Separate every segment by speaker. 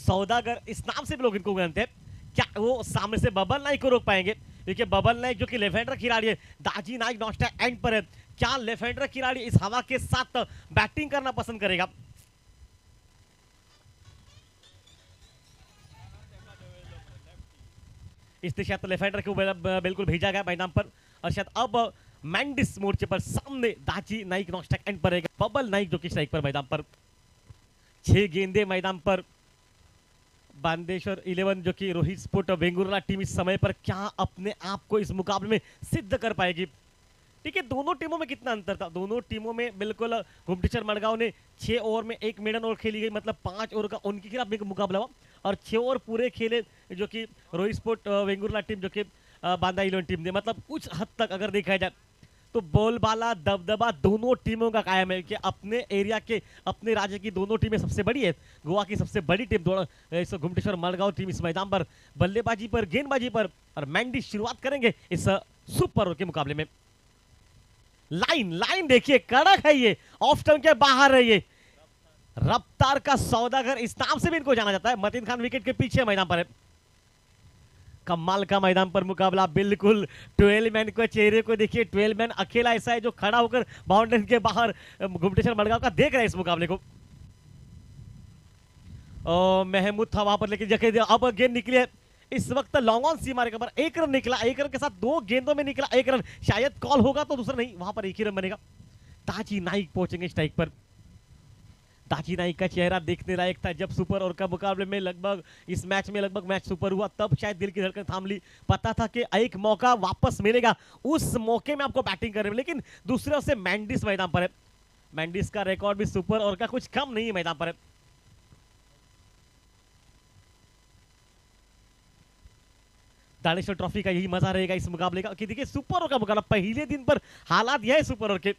Speaker 1: सौदागर इस नाम से भी लोग इनको जानते हैं। क्या वो सामने से बबल नाइक को रोक पाएंगे? क्योंकि बबल नाइक जो कि लेफ्ट हैंडर खिलाड़ी है, दाजी नाइक नॉस्टा एंड पर है। क्या लेफ्ट हैंडर खिलाड़ी इस हवा के साथ बैटिंग करना पसंद करेगा? इस शायद लेफ्ट हैंडर को बिल्कुल भेजा गया मैदान पर, और शायद अब मैंडिस मोर्चे पर सामने दाजी नाइक नॉस्टा एंड पर रहेगा, बबल नाइक जो कि स्ट्राइक पर मैदान पर। 6 गेंदे मैदान पर। बांदेश्वर 11 जो कि रोहित स्पोर्ट वेंगुर्ला टीम इस समय पर क्या अपने आप को इस मुकाबले में सिद्ध कर पाएगी? ठीक है, दोनों टीमों में कितना अंतर था? दोनों टीमों में बिल्कुल गुमटिचर मडगांव ने 6 ओवर में एक मेडन ओवर खेली गई, मतलब 5 ओवर का उनके खिलाफ एक मुकाबला हुआ, और 6 ओवर पूरे खेले जो कि रोहित स्पोर्ट वेंगुर्ला टीम जो कि बांदा 11 टीम ने। मतलब कुछ हद तक अगर देखा जाए तो बोलबाला दबदबा दोनों टीमों का कायम है कि अपने एरिया के, अपने राज्य की दोनों टीमें सबसे बड़ी है। गोवा की सबसे बड़ी टीम इस घुमटेश्वर मडगांव टीम इस मैदान पर बल्लेबाजी पर, गेंदबाजी पर, और मैंडी शुरुआत करेंगे इस सुपर ओवर के मुकाबले में। लाइन लाइन देखिए, कड़क है ये, ऑफ टर्न के बाहर है ये। रफ्तार का सौदागर इस नाम से भी इनको जाना जाता है। मतीन खान विकेट के पीछे मैदान पर है। कमाल का मैदान पर मुकाबला, बिल्कुल 12 मैन को चेहरे को देखिए, 12 मैन अकेला ऐसा है जो खड़ा होकर बाउंड्री के बाहर घुमटेश्वर मडगांव का देख रहे हैं इस मुकाबले को। महमूद था वहां पर, लेकिन जगह अब गेंद निकली है इस वक्त लॉन्ग ऑन सीमा रेखा पर। 1 रन निकला, 1 रन के साथ 2 गेंदों में निकला 1 रन, शायद कॉल होगा तो दूसरा नहीं, वहां पर 1 ही रन बनेगा। ताजी नाइक पहुंचेंगे स्ट्राइक पर। ताजी नाइक का चेहरा देखने लायक था जब सुपर ओवर का मुकाबले में लगभग इस मैच में लगभग मैच सुपर हुआ, तब शायद दिल की धड़कन थाम ली। पता था कि एक मौका वापस मिलेगा, उस मौके में आपको बैटिंग करने में। लेकिन दूसरे ओर से मैंडिस मैदान पर है। मैंडिस का रिकॉर्ड भी सुपर ओवर का कुछ कम नहीं है मैदान पर है। दानेश्वर ट्रॉफी का यही मजा रहेगा इस मुकाबले का कि देखिए सुपर ओवर का मुकाबला पहले दिन पर हालात यह है सुपर ओवर के,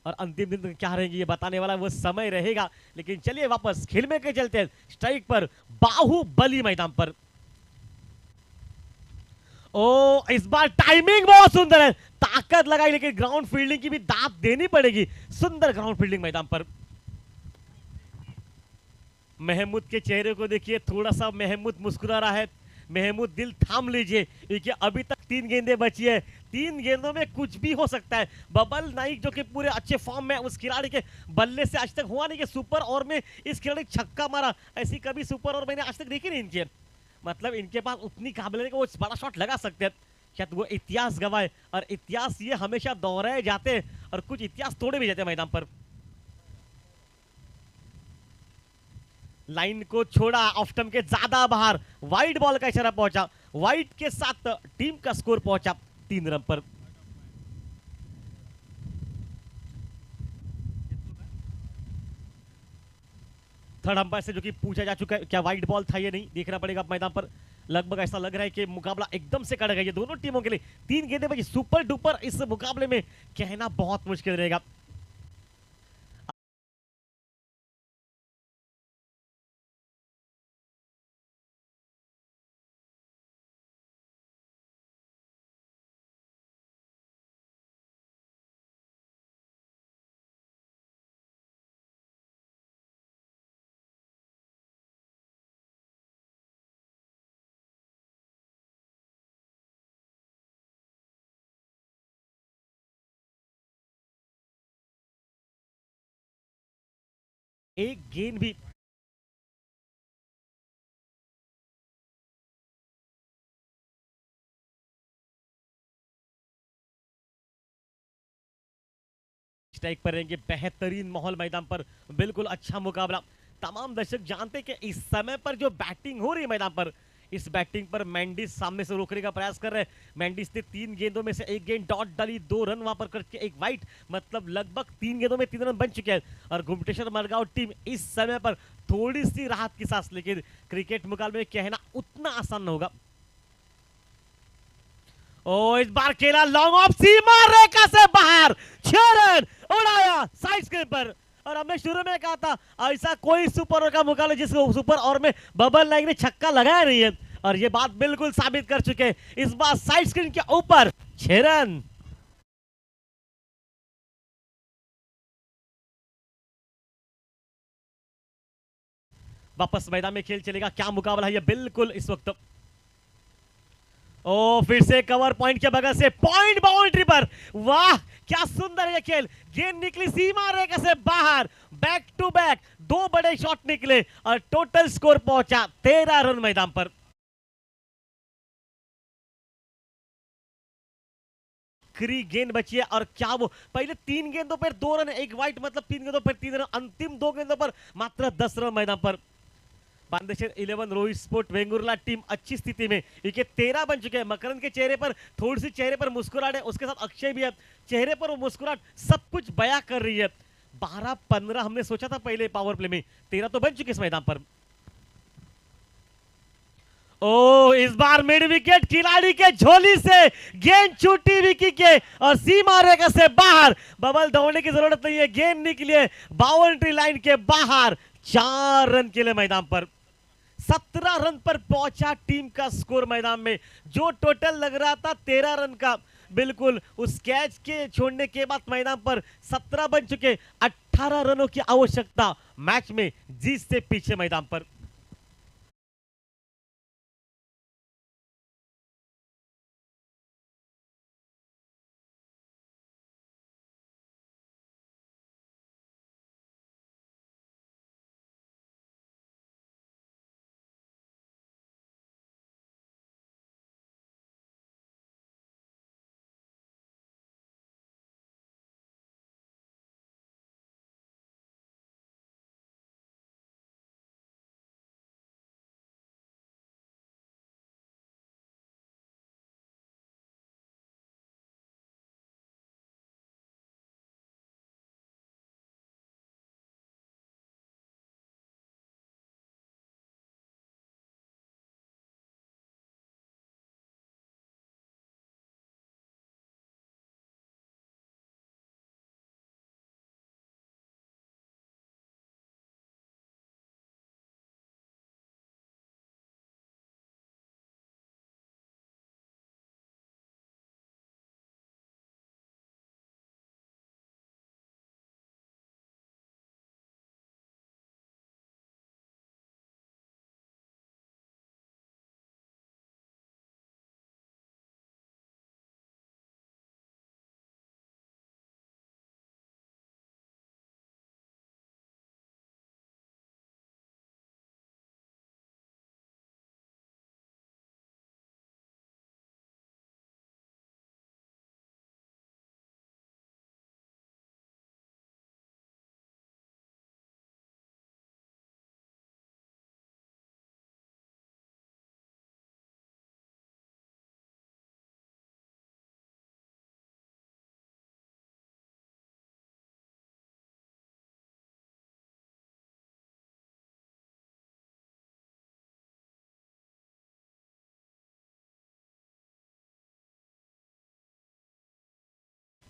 Speaker 1: और अंतिम दिन क्या रहेंगे ये बताने वाला वो समय रहेगा। लेकिन चलिए वापस खेल में के चलते हैं स्ट्राइक पर बाहुबली मैदान पर। ओ, इस बार टाइमिंग बहुत सुंदर है, ताकत लगाई, लेकिन ग्राउंड फील्डिंग की भी दाद देनी पड़ेगी। सुंदर ग्राउंड फील्डिंग मैदान पर। महमूद के चेहरे को देखिए, थोड़ा सा महमूद मुस्कुरा रहा है। महमूद दिल थाम लीजिए, क्योंकि अभी तक 3 गेंदें बची है, 3 गेंदों में कुछ भी हो सकता है। बबल नाइक जो कि पूरे अच्छे फॉर्म में, उस खिलाड़ी के बल्ले से आज तक हुआ नहीं कि सुपर ओवर में इस खिलाड़ी छक्का मारा, ऐसी कभी सुपर ओवर मैंने आज तक देखी नहीं इनकी। मतलब इनके पास उतनी काबिलियत है कि वो बड़ा शॉट लगा सकते हैं, शायद वो इतिहास गवाए, और इतिहास ये हमेशा दोहराए जाते हैं और कुछ इतिहास तोड़े भी जाते हैं मैदान पर। लाइन को छोड़ा, ऑफ स्टंप के ज्यादा बाहर, वाइड बॉल का इशारा पहुंचा, वाइड के साथ टीम का स्कोर पहुंचा 3 रन पर। थर्ड अंपायर से जो कि पूछा जा चुका है क्या वाइड बॉल था, ये नहीं देखना पड़ेगा मैदान पर। लगभग ऐसा लग रहा है कि मुकाबला एकदम से कड़क है ये दोनों टीमों के लिए। 3 गेंदें बची, सुपर डुपर इस मुकाबले में कहना बहुत मुश्किल रहेगा। एक गेंद भी स्ट्राइक पर रहेंगे। बेहतरीन माहौल मैदान पर, बिल्कुल अच्छा मुकाबला। तमाम दर्शक जानते हैं कि इस समय पर जो बैटिंग हो रही है मैदान पर, इस बैटिंग पर मैंडिस सामने से रोकने का प्रयास कर रहे हैं। मैंडिस ने 3 गेंदों में से 1 गेंद डॉट डाली, 2 रन वहां पर करके 1 वाइट, मतलब लगभग 3 गेंदों में 3 रन बन चुके हैं। और घुमटेश्वर मडगांव टीम इस समय पर थोड़ी सी राहत की सांस, लेकिन क्रिकेट मुकाबले में कहना उतना आसान होगा। ओ, इस बार खेला लॉन्ग ऑफ सीमा रेखा से बाहर, 6 रन उड़ाया साइड स्क्रीन पर। और हमने शुरू में कहा था ऐसा कोई सुपर ओवर का मुकाबला जिसको सुपर ओवर में बबल नाइक ने छक्का लगाया नहीं है, और ये बात बिल्कुल साबित कर चुके हैं। इस बार साइड स्क्रीन के ऊपर 6 रन। वापस मैदान में खेल चलेगा, क्या मुकाबला है ये बिल्कुल इस वक्त। ओ फिर से कवर पॉइंट के बगल से पॉइंट बाउंड्री पर, वाह क्या सुंदर है ये खेल। गेंद निकली सीमा रेखा से बाहर, बैक टू बैक दो बड़े शॉट निकले और टोटल स्कोर पहुंचा 13 रन मैदान पर। आखिरी गेंद बची है और क्या वो पहले 3 गेंदों पर 2 रन, एक वाइट मतलब 3 गेंदों पर 3 रन, अंतिम 2 गेंदों पर मात्र 10 रन मैदान पर। बांदेश्वर 11 रोहित स्पोर्ट वेंगुर्ला टीम अच्छी स्थिति में, क्योंकि 13 बन चुके हैं। मकरंद के चेहरे पर थोड़ी सी चेहरे पर मुस्कुराहट है, उसके साथ अक्षय भी है, चेहरे पर वो मुस्कुराहट सब कुछ बयां कर रही है। 12-15 हमने सोचा था पहले पावर प्ले में, 13 तो बन चुके इस मैदान पर। ओ इस बार मिड विकेट खिलाड़ी के झोली से गेंद छूटी विकी के और सीमा रेखा से बाहर। बबल दौड़ने की जरूरत नहीं है, गेंद निकली है बाउंड्री लाइन के बाहर। 4 रन के लिए मैदान पर, 17 रन पर पहुंचा टीम का स्कोर मैदान में। जो टोटल लग रहा था 13 रन का, बिल्कुल उस कैच के छोड़ने के बाद मैदान पर 17 बन चुके। 18 रनों की आवश्यकता मैच में जीत से पीछे मैदान पर।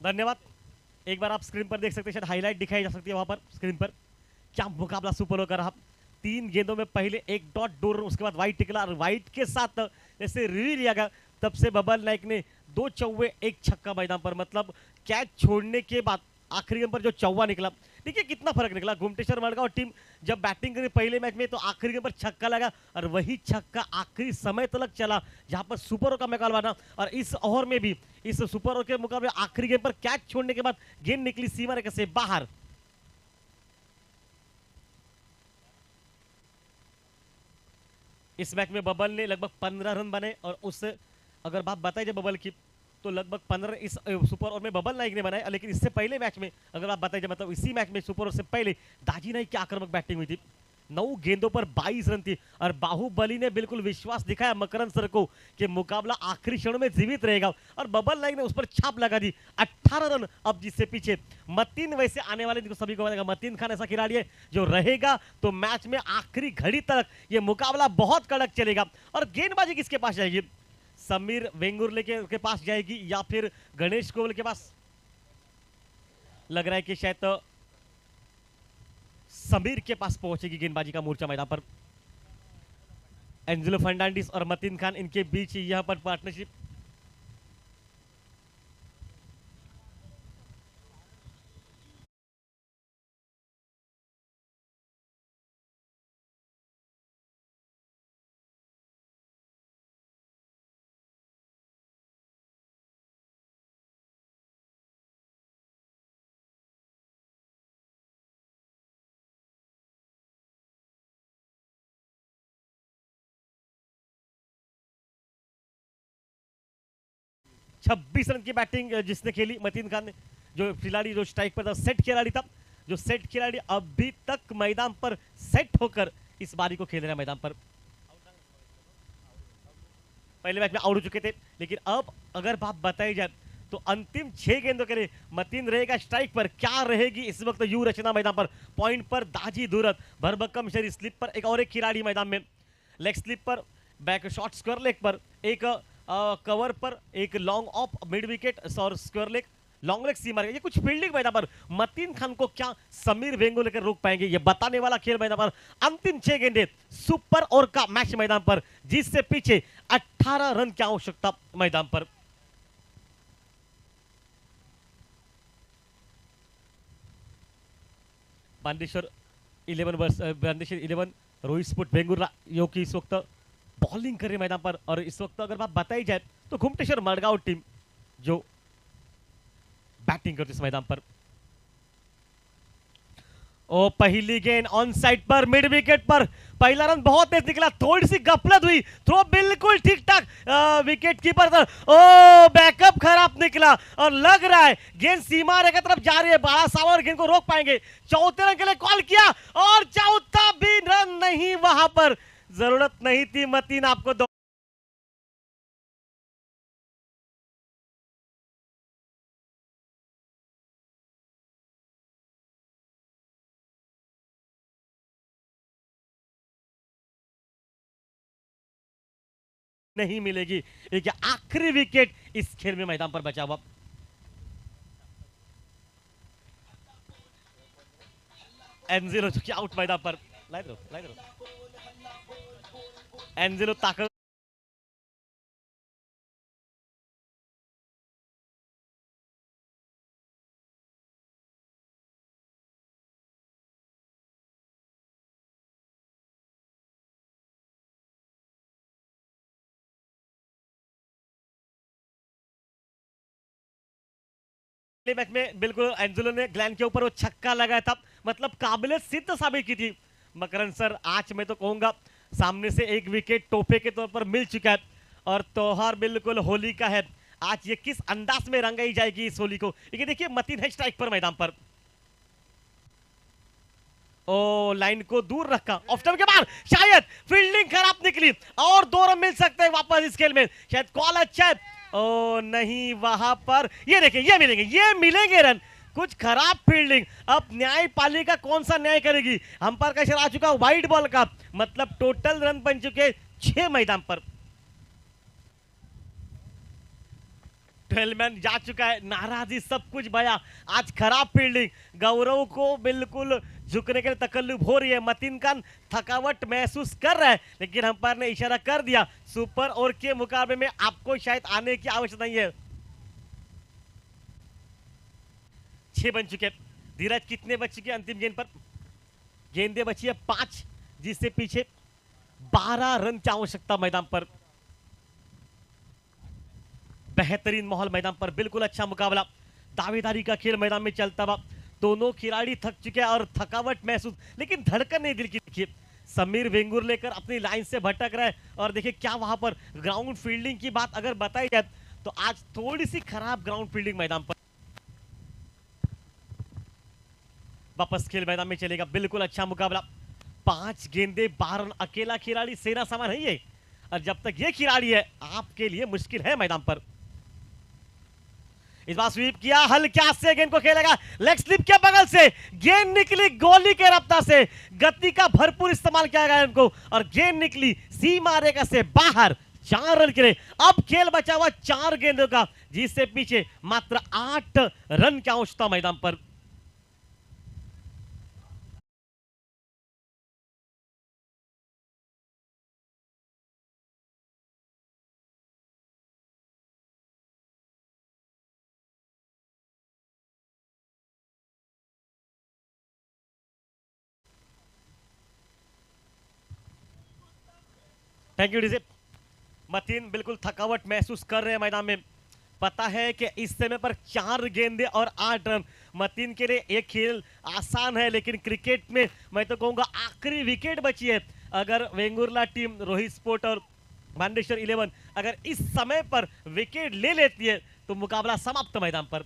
Speaker 1: धन्यवाद। एक बार आप स्क्रीन पर देख सकते हैं, शायद हाईलाइट दिखाई जा सकती है वहां पर स्क्रीन पर। क्या मुकाबला सुपर होकर रहा। 3 गेंदों में पहले एक डॉट डोर, उसके बाद वाइट निकला और वाइट के साथ जैसे रिव्यू लिया गया तब से बबल नाइक ने 2 चौवे 1 छक्का मैदान पर, मतलब कैच छोड़ने के बाद आखिरी गेंद पर जो चौवा निकला। देखिए कितना फर्क निकला। गुमटेश्वर मडगांव टीम जब बैटिंग करी पहले मैच में तो आखिरी गेंद पर छक्का लगा और वही छक्का आखिरी समय तक चला जहां पर सुपर ओवर का मुकाबला बना। और इस ओवर में भी, इस सुपर ओवर के मुकाबले आखिरी गेंद पर कैच छोड़ने के बाद गेंद निकली सीमा रेखा से बाहर। इस मैच में बबल ने लगभग 15 रन बने और उससे अगर बात बताई जाए बबल की तो लगभग 15 इस सुपर ओवर में बबल नाइक ने बनाए। लेकिन इससे पहले मैच में अगर आप बताइए, मतलब इसी मैच में सुपर ओवर से पहले दाजी नाइक की आक्रामक बैटिंग हुई थी। 9 गेंदों पर 22 रन थी और बाहुबली ने बिल्कुल विश्वास दिखाया मकरंद सर को कि मुकाबला आखिरी क्षणों में जीवित रहेगा और बबल नाइक ने उस पर छाप लगा दी। 18 रन अब जिससे पीछे। मतीन वैसे आने वाले दिन को सभी को बताएगा, मतीन खान ऐसा खिलाड़ी है जो रहेगा तो मैच में आखिरी घड़ी तक ये मुकाबला बहुत कड़क चलेगा। और गेंदबाजी किसके पास जाएगी? समीर वेंगुर्ले के पास जाएगी या फिर गणेश कोवल के पास? लग रहा है कि शायद तो समीर के पास पहुंचेगी गेंदबाजी का मोर्चा मैदान पर। एंजेलो फर्नांडिस और मतीन खान, इनके बीच यहां पर पार्टनरशिप 26 रन की बैटिंग जिसने खेली मतीन खान ने, जो खिलाड़ी जो स्ट्राइक पर था, सेट खिलाड़ी था, जो सेट खिलाड़ी अभी तक मैदान पर सेट होकर इस बारी को खेल रहे हैं मैदान पर। पहले मैच में आउट हो चुके थे, लेकिन अब अगर बात बताई जाए तो अंतिम 6 गेंदों के लिए मतीन रहेगा स्ट्राइक पर। क्या रहेगी इस वक्त यू रचना मैदान पर, पॉइंट पर दाजी दूरत, भरभक्कम शरी स्लिप पर एक और एक खिलाड़ी मैदान में, लेग स्लिप पर, बैक शॉट स्क्वायर लेग पर, एक कवर पर, एक लॉन्ग ऑफ मिड विकेट और स्क्वायर लेग, लॉन्ग लेग सीमा, ये कुछ फील्डिंग मैदान पर। मतीन खान को क्या समीर वेंगुल लेकर रोक पाएंगे, ये बताने वाला खेल मैदान पर। अंतिम 6 गेंदे सुपर ओवर का मैच मैदान पर, जिससे पीछे 18 रन की आवश्यकता मैदान पर। बांदेश्वर 11 रोहित स्पोर्ट वेंगुर्ला जो कि इस वक्त बॉलिंग कर रही मैदान पर। और इस वक्त अगर बात बताई जाए तो घुमटेश्वर मडगांव टीम जो बैटिंग करती है इस मैदान पर। ओ पहली गेंद ऑन साइड पर, मिड विकेट पर, पहला रन बहुत तेज निकला, थोड़ी सी गफलत हुई, थ्रो बिल्कुल ठीक ठाक, विकेट कीपर था, ओ बैकअप खराब निकला और लग रहा है गेंद सीमा रेखा तरफ जा रही है। बड़ा सावर गेंद को रोक पाएंगे, चौथे रन के लिए कॉल किया और चौथा भी रन नहीं, वहां पर जरूरत नहीं थी मतीन आपको नहीं मिलेगी। एक आखिरी विकेट इस खेल में मैदान पर बचा हुआ। एंजेलो जो कि आउट मैदान पर, लाइट एंजेलो ताकत मैच में बिल्कुल एंजेलो ने ग्लैन के ऊपर वो छक्का लगाया था, मतलब काबिलियत सिद्ध साबित की थी। मकरन सर आज मैं तो कहूंगा सामने से एक विकेट तोहफे के तौर पर मिल चुका है और त्योहार बिल्कुल होली का है। आज ये किस अंदाज में रंगाई जाएगी इस होली को, ये देखिए मतीन है स्ट्राइक पर मैदान पर। ओ लाइन को दूर रखा, ऑफ स्टंप के बाद शायद फील्डिंग खराब निकली और 2 रन मिल सकते हैं वापस इस खेल में, शायद कॉल अच्छा है। ओ नहीं, वहां पर ये देखिए ये मिलेंगे रन, कुछ खराब फील्डिंग। अब न्यायपालिका कौन सा न्याय करेगी, अंपायर का इशारा आ चुका वाइड बॉल का, मतलब टोटल रन बन चुके 6 मैदान पर। 12 मैन जा चुका है, नाराजी सब कुछ बया, आज खराब फील्डिंग, गौरव को बिल्कुल झुकने के लिए तकल्लुफ हो रही है। मतीन खान थकावट महसूस कर रहा है, लेकिन अंपायर ने इशारा कर दिया सुपर ओवर के मुकाबले में आपको शायद आने की आवश्यकता नहीं है। 6 बन चुके। धीरज कितने बच चुके अंतिम गेंद पर, गेंदे बची है 5, जिससे पीछे 12 रन की आवश्यकता मैदान पर। बेहतरीन माहौल मैदान पर, बिल्कुल अच्छा मुकाबला, दावेदारी का खेल मैदान में चलता हुआ। दोनों खिलाड़ी थक चुके हैं और थकावट महसूस, लेकिन धड़कन नहीं दिल की। देखिए समीर वेंगुर लेकर अपनी लाइन से भटक रहा है और देखिए क्या वहां पर ग्राउंड फील्डिंग की बात अगर बताई जाए तो आज थोड़ी सी खराब ग्राउंड फील्डिंग मैदान पर। वापस खेल मैदान में चलेगा, बिल्कुल अच्छा मुकाबला, 5 गेंदे 12 रन, अकेला खिलाड़ी सेना समान नहीं है और जब तक ये खिलाड़ी है आपके लिए मुश्किल है मैदान पर। इस बार स्वीप किया, हल्का से गेंद को खेलेगा, लेग स्लिप के बगल से गेंद निकली गोली के रफ्तार से, गति का भरपूर इस्तेमाल किया गया इनको और गेंद निकली सीमा रेखा से बाहर। 4 रन के लिए अब खेल बचा हुआ 4 गेंदों का, जिससे पीछे मात्र 8 रन की आवश्यकता मैदान पर। Thank you DJ. मतीन बिल्कुल थकावट महसूस कर रहे हैं मैदान में, पता है कि इस समय पर 4 गेंदे और 8 रन मतीन के लिए एक खेल आसान है, लेकिन क्रिकेट में मैं तो कहूंगा आखिरी विकेट बची है। अगर वेंगुर्ला टीम, रोहित स्पोर्ट और बांदेश्वर 11 अगर इस समय पर विकेट ले लेती है तो मुकाबला समाप्त मैदान पर।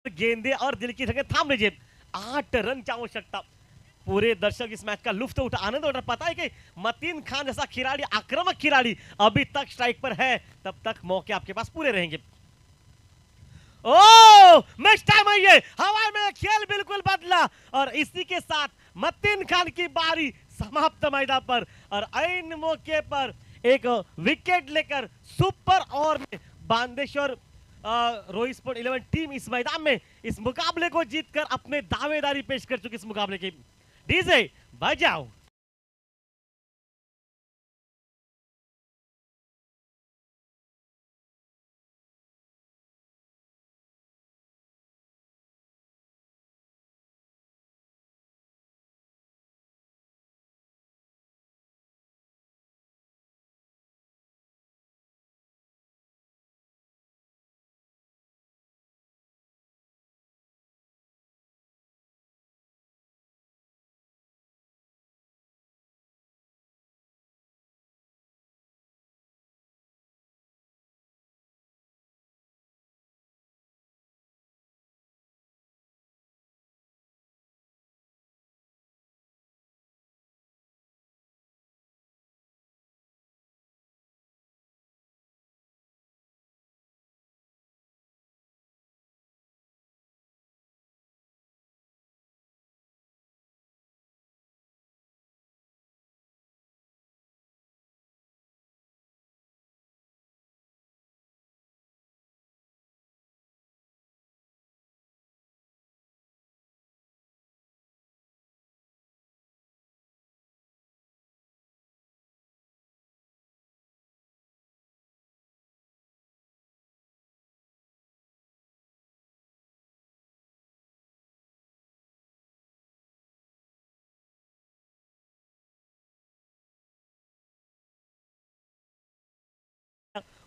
Speaker 1: गेंदे और दिल की धड़कन थाम लीजिए। 8 रन की आवश्यकता। पूरे दर्शक इस मैच का लुफ्त उठा आनंद उठा। पता है कि मतीन खान जैसा खिलाड़ी, आक्रामक खिलाड़ी अभी तक स्ट्राइक पर है, तब तक मौके आपके पास पूरे रहेंगे। ओ मैच टाइम है, ये हवा में खेल बिल्कुल बदला और इसी के साथ मतीन खान की बारी समाप्त मैदान पर। और ऐन मौके पर एक विकेट लेकर सुपर ओवर में बांदेश्वर रोहित स्पोर्ट 11 टीम इस मैदान में इस मुकाबले को जीतकर अपने दावेदारी पेश कर चुकी। इस मुकाबले की डीजे बजाओ।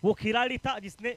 Speaker 1: वो खिलाड़ी था जिसने